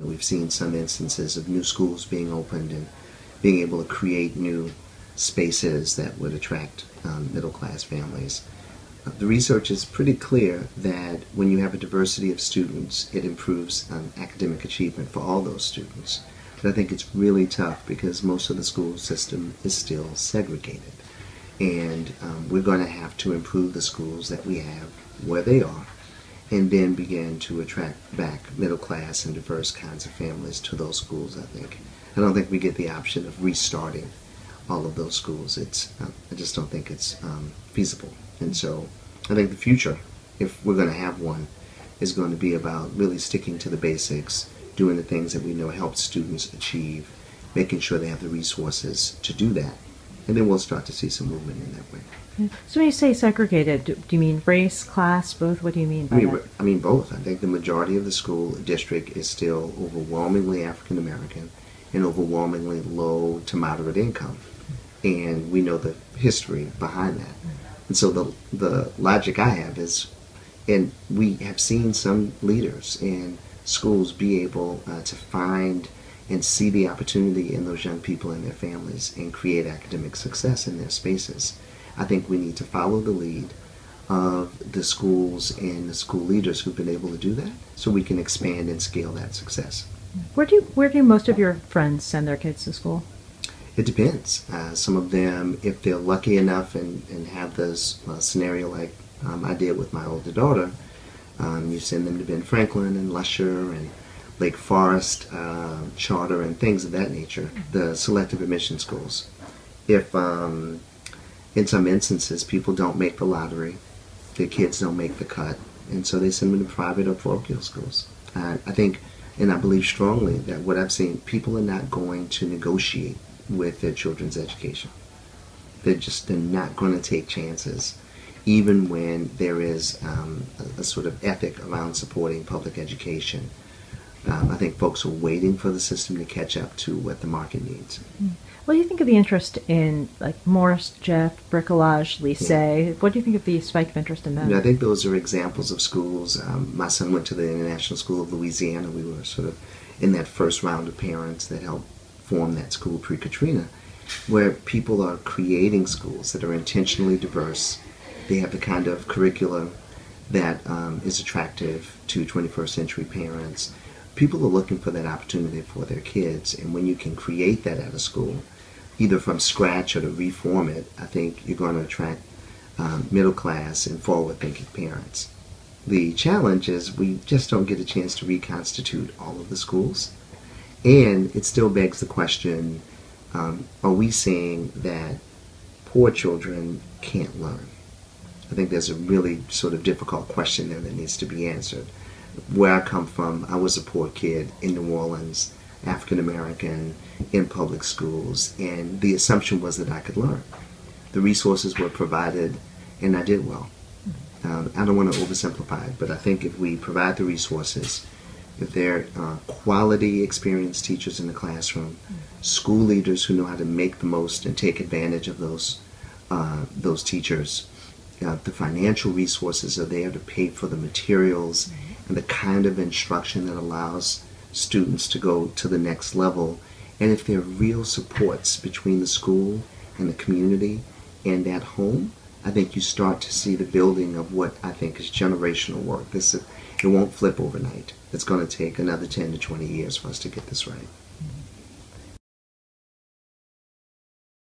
We've seen some instances of new schools being opened and being able to create new spaces that would attract middle-class families. The research is pretty clear that when you have a diversity of students, it improves academic achievement for all those students. But I think it's really tough because most of the school system is still segregated. And we're going to have to improve the schools that we have where they are, and then begin to attract back middle-class and diverse kinds of families to those schools, I think. I don't think we get the option of restarting all of those schools. I just don't think it's feasible. And so I think the future, if we're going to have one, is going to be about really sticking to the basics, doing the things that we know help students achieve, making sure they have the resources to do that. And then we'll start to see some movement in that way. So when you say segregated, do you mean race, class, both? What do you mean by that? I mean both. I think the majority of the school district is still overwhelmingly African American and overwhelmingly low to moderate income. And we know the history behind that. And so the logic I have is, and we have seen some leaders in schools be able to find and see the opportunity in those young people and their families and create academic success in their spaces. I think we need to follow the lead of the schools and the school leaders who've been able to do that so we can expand and scale that success. Where do most of your friends send their kids to school? It depends. Some of them, if they're lucky enough and have this scenario like I did with my older daughter, you send them to Ben Franklin and Lusher and Lake Forest, Charter, and things of that nature, the selective admission schools. If in some instances people don't make the lottery, their kids don't make the cut, and so they send them to private or parochial schools. I think, and I believe strongly that what I've seen, people are not going to negotiate with their children's education. They're not going to take chances, even when there is a sort of ethic around supporting public education. I think folks are waiting for the system to catch up to what the market needs. What do you think of the interest in like Morris, Jeff, Bricolage, Lycée? Yeah. What do you think of the spike of interest in them? I think those are examples of schools. My son went to the International School of Louisiana. We were sort of in that first round of parents that helped form that school pre-Katrina, where people are creating schools that are intentionally diverse. They have the kind of curriculum that is attractive to 21st century parents. People are looking for that opportunity for their kids, and when you can create that at a school, either from scratch or to reform it, I think you're going to attract middle class and forward-thinking parents. The challenge is we just don't get a chance to reconstitute all of the schools, and it still begs the question, are we saying that poor children can't learn? I think there's a really sort of difficult question there that needs to be answered. Where I come from, I was a poor kid in New Orleans, African American, in public schools, and the assumption was that I could learn. The resources were provided, and I did well. I don't want to oversimplify it, but I think if we provide the resources, if there are quality, experienced teachers in the classroom, school leaders who know how to make the most and take advantage of those teachers, the financial resources are there to pay for the materials and the kind of instruction that allows students to go to the next level. And if there are real supports between the school and the community and at home, I think you start to see the building of what I think is generational work. It won't flip overnight. It's going to take another 10 to 20 years for us to get this right.